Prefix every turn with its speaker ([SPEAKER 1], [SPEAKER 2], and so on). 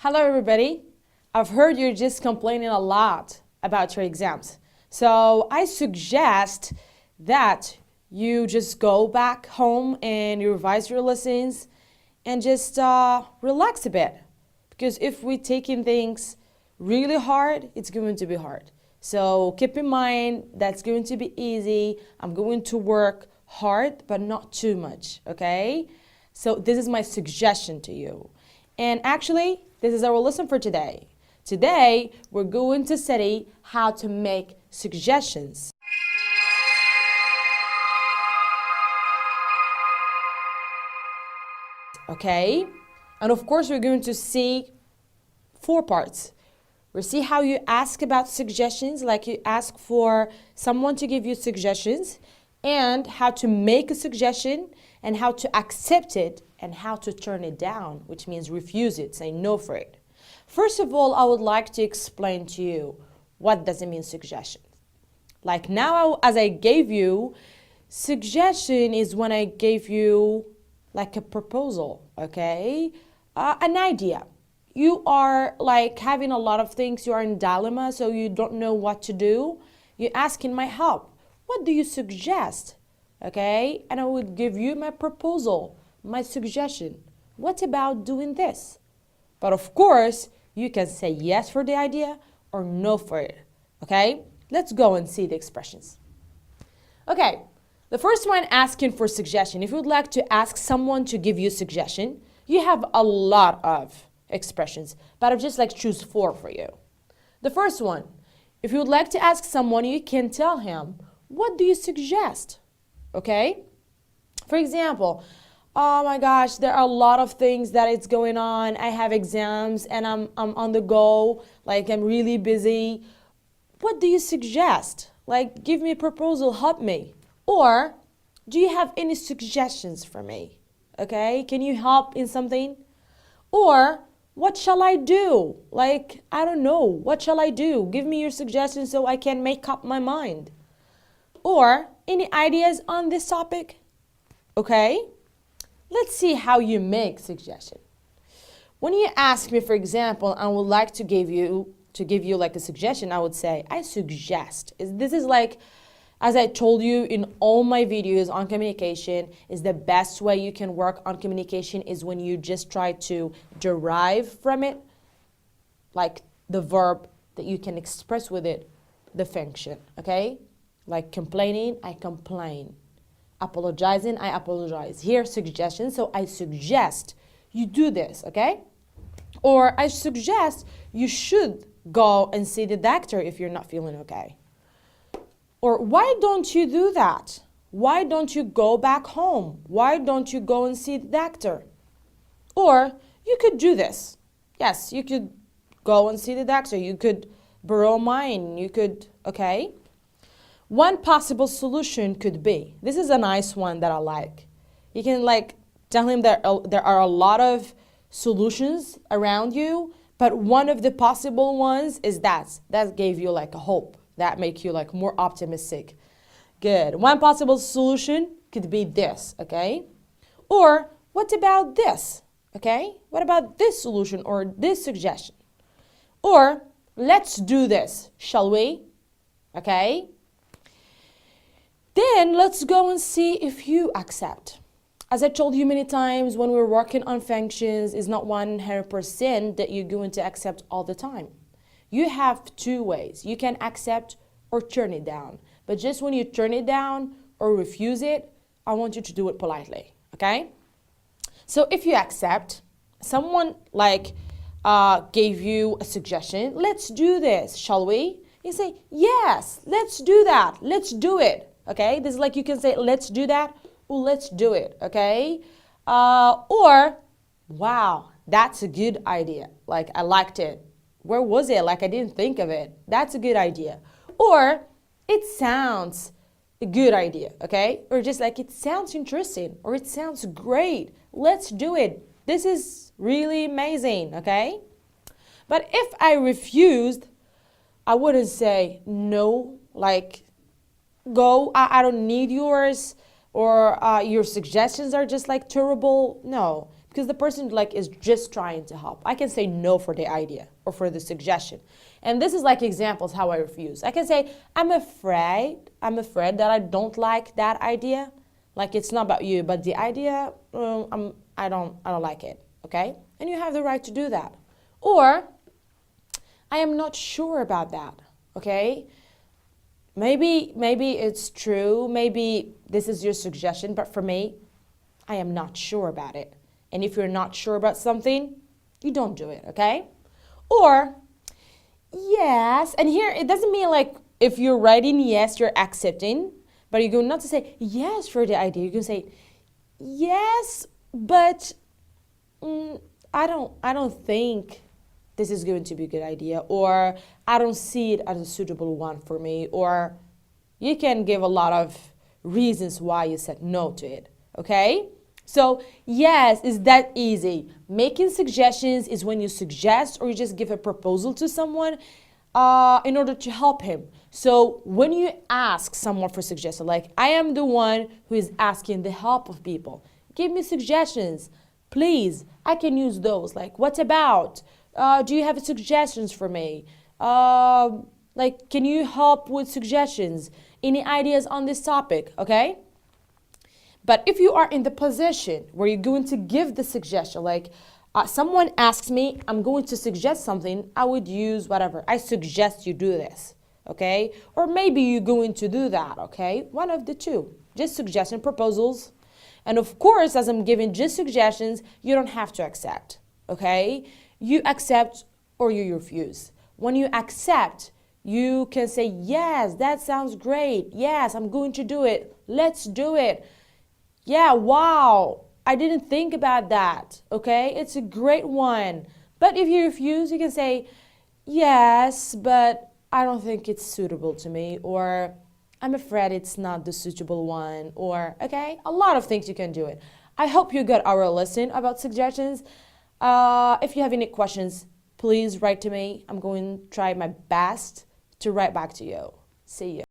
[SPEAKER 1] Hello everybody. I've heard you're just complaining a lot about your exams. So I suggest that you just go back home and you revise your lessons and just relax a bit. Because if we're taking things really hard, it's going to be hard. So keep in mind that's going to be easy. I'm going to work hard, but not too much, okay? So this is my suggestion to you. And actually, this is our lesson for today. Today, we're going to study how to make suggestions. Okay? And of course, we're going to see 4 parts. We'll see how you ask about suggestions, like you ask for someone to give you suggestions, and how to make a suggestion, and how to accept it, and how to turn it down, which means refuse it, say no for it. First of all, I would like to explain to you what does it mean suggestion. Like now, as I gave you, suggestion is when I gave you like a proposal, okay? An idea. You are like having a lot of things, you are in dilemma, so you don't know what to do. You're asking my help. What do you suggest? Okay, and I would give you my proposal, my suggestion. What about doing this? But of course, you can say yes for the idea or no for it. Okay, let's go and see the expressions. Okay, the first one, asking for suggestion. If you would like to ask someone to give you a suggestion, you have a lot of expressions, but I'll just like choose 4 for you. The first one, if you would like to ask someone, you can tell him, what do you suggest? Okay? For example, oh my gosh, there are a lot of things that it's going on. I have exams and I'm on the go, like I'm really busy. What do you suggest? Like, give me a proposal, help me. Or, do you have any suggestions for me? Okay, can you help in something? Or, what shall I do? Like, I don't know, what shall I do? Give me your suggestions so I can make up my mind. Or, any ideas on this topic? Okay, let's see how you make suggestion. When you ask me, for example, I would like to give you like a suggestion, I would say, I suggest. This is like, as I told you in all my videos on communication, is the best way you can work on communication is when you just try to derive from it, like the verb that you can express with it, the function, okay? Like complaining, I complain. Apologizing, I apologize. Here, suggestion, so I suggest you do this, okay? Or I suggest you should go and see the doctor if you're not feeling okay. Or why don't you do that? Why don't you go back home? Why don't you go and see the doctor? Or you could do this. Yes, you could go and see the doctor. You could borrow mine. You could, okay? One possible solution could be, this is a nice one that I like. You can like tell him that there are a lot of solutions around you, but one of the possible ones is that gave you like a hope. That make you like more optimistic. Good. One possible solution could be this, okay? Or what about this, okay? What about this solution or this suggestion? Or let's do this, shall we? Okay? Then let's go and see if you accept. As I told you many times, when we're working on functions, it's not 100% that you're going to accept all the time. You have 2 ways. You can accept or turn it down. But just when you turn it down or refuse it, I want you to do it politely, okay? So if you accept, someone like gave you a suggestion, let's do this, shall we? You say, yes, let's do that, let's do it. Okay, this is like you can say, let's do that, or let's do it, okay? Or, wow, that's a good idea. Like, I liked it. Where was it? Like, I didn't think of it. That's a good idea. Or, it sounds a good idea, okay? Or just like, it sounds interesting, or it sounds great. Let's do it. This is really amazing, okay? But if I refused, I wouldn't say no, like, go, I don't need yours, or your suggestions are just like terrible. No, because the person like is just trying to help. I can say no for the idea or for the suggestion. And this is like examples how I refuse. I can say, I'm afraid that I don't like that idea. Like it's not about you, but the idea, I don't like it, okay? And you have the right to do that. Or, I am not sure about that, okay? Maybe it's true, maybe this is your suggestion, but for me, I am not sure about it. And if you're not sure about something, you don't do it, okay? Or, yes, and here it doesn't mean like if you're writing yes, you're accepting, but you're going not to say yes for the idea. You can say yes, but I don't think this is going to be a good idea, or I don't see it as a suitable one for me, or you can give a lot of reasons why you said no to it, okay? So yes, is that easy. Making suggestions is when you suggest or you just give a proposal to someone in order to help him. So when you ask someone for suggestions, like I am the one who is asking the help of people. Give me suggestions, please. I can use those. Like, what about? Do you have suggestions for me? Like, can you help with suggestions? Any ideas on this topic? Okay? But if you are in the position where you're going to give the suggestion, like someone asks me, I'm going to suggest something, I would use whatever. I suggest you do this, okay? Or maybe you're going to do that, okay? One of the two. Just suggestion proposals. And of course, as I'm giving just suggestions, you don't have to accept, okay? You accept or you refuse. When you accept, you can say, yes, that sounds great. Yes, I'm going to do it. Let's do it. Yeah, wow, I didn't think about that, okay? It's a great one. But if you refuse, you can say, yes, but I don't think it's suitable to me, or I'm afraid it's not the suitable one, or, okay? A lot of things you can do it. I hope you got our lesson about suggestions. If you have any questions, please write to me. I'm going to try my best to write back to you. See you.